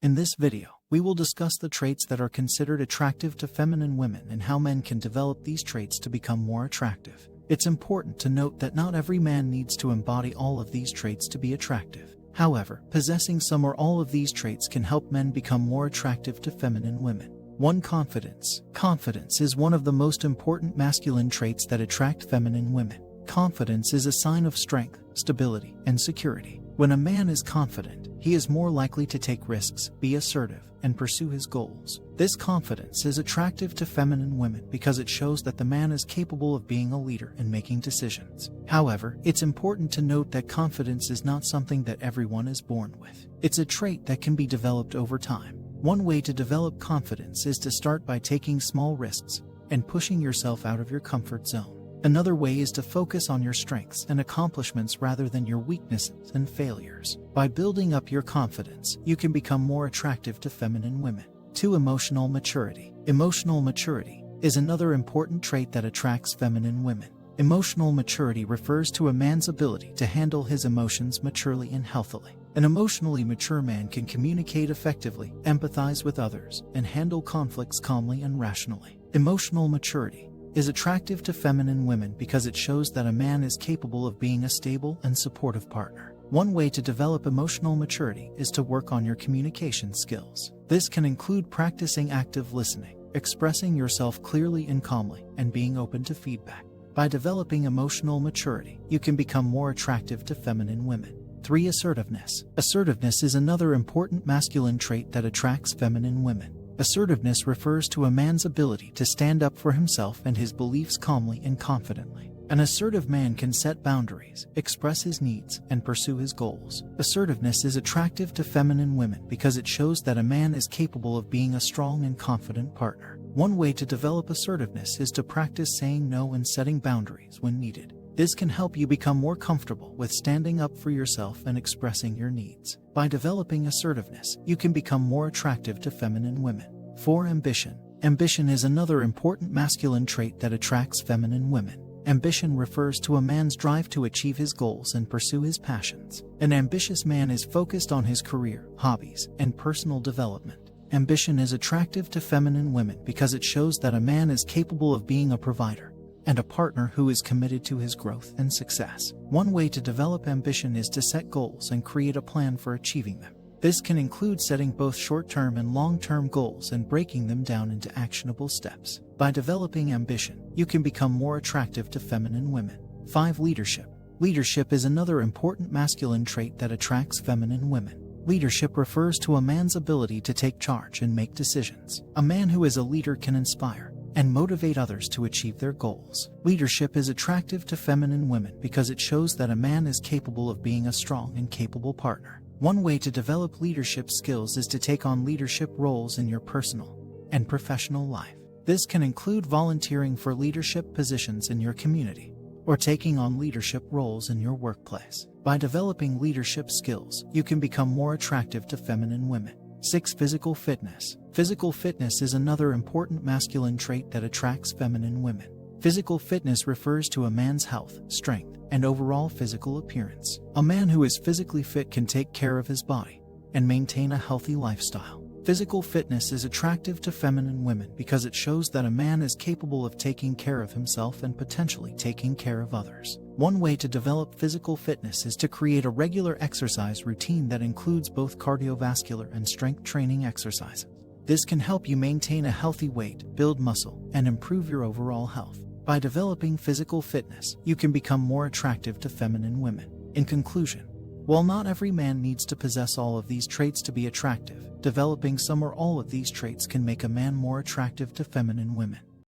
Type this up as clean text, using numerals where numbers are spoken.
In this video, we will discuss the traits that are considered attractive to feminine women and how men can develop these traits to become more attractive. It's important to note that not every man needs to embody all of these traits to be attractive. However, possessing some or all of these traits can help men become more attractive to feminine women. 1. Confidence. Confidence is one of the most important masculine traits that attract feminine women. Confidence is a sign of strength, stability, and security. When a man is confident, he is more likely to take risks, be assertive, and pursue his goals. This confidence is attractive to feminine women because it shows that the man is capable of being a leader and making decisions. However, it's important to note that confidence is not something that everyone is born with. It's a trait that can be developed over time. One way to develop confidence is to start by taking small risks and pushing yourself out of your comfort zone. Another way is to focus on your strengths and accomplishments rather than your weaknesses and failures. By building up your confidence, you can become more attractive to feminine women. 2. Emotional maturity. Emotional maturity is another important trait that attracts feminine women. Emotional maturity refers to a man's ability to handle his emotions maturely and healthily. An emotionally mature man can communicate effectively, empathize with others, and handle conflicts calmly and rationally. Emotional maturity is attractive to feminine women because it shows that a man is capable of being a stable and supportive partner. One way to develop emotional maturity is to work on your communication skills. This can include practicing active listening, expressing yourself clearly and calmly, and being open to feedback. By developing emotional maturity, you can become more attractive to feminine women. 3. Assertiveness. Assertiveness is another important masculine trait that attracts feminine women. Assertiveness refers to a man's ability to stand up for himself and his beliefs calmly and confidently. An assertive man can set boundaries, express his needs, and pursue his goals. Assertiveness is attractive to feminine women because it shows that a man is capable of being a strong and confident partner. One way to develop assertiveness is to practice saying no and setting boundaries when needed. This can help you become more comfortable with standing up for yourself and expressing your needs. By developing assertiveness, you can become more attractive to feminine women. 4. Ambition. Ambition is another important masculine trait that attracts feminine women. Ambition refers to a man's drive to achieve his goals and pursue his passions. An ambitious man is focused on his career, hobbies, and personal development. Ambition is attractive to feminine women because it shows that a man is capable of being a provider and a partner who is committed to his growth and success. One way to develop ambition is to set goals and create a plan for achieving them. This can include setting both short-term and long-term goals and breaking them down into actionable steps. By developing ambition, you can become more attractive to feminine women. 5. Leadership. Leadership is another important masculine trait that attracts feminine women. Leadership refers to a man's ability to take charge and make decisions. A man who is a leader can inspire and motivate others to achieve their goals. Leadership is attractive to feminine women because it shows that a man is capable of being a strong and capable partner. One way to develop leadership skills is to take on leadership roles in your personal and professional life. This can include volunteering for leadership positions in your community or taking on leadership roles in your workplace. By developing leadership skills, you can become more attractive to feminine women. 6. Physical fitness. Physical fitness is another important masculine trait that attracts feminine women. Physical fitness refers to a man's health, strength, and overall physical appearance. A man who is physically fit can take care of his body and maintain a healthy lifestyle. Physical fitness is attractive to feminine women because it shows that a man is capable of taking care of himself and potentially taking care of others. One way to develop physical fitness is to create a regular exercise routine that includes both cardiovascular and strength training exercises. This can help you maintain a healthy weight, build muscle, and improve your overall health. By developing physical fitness, you can become more attractive to feminine women. In conclusion, while not every man needs to possess all of these traits to be attractive, developing some or all of these traits can make a man more attractive to feminine women.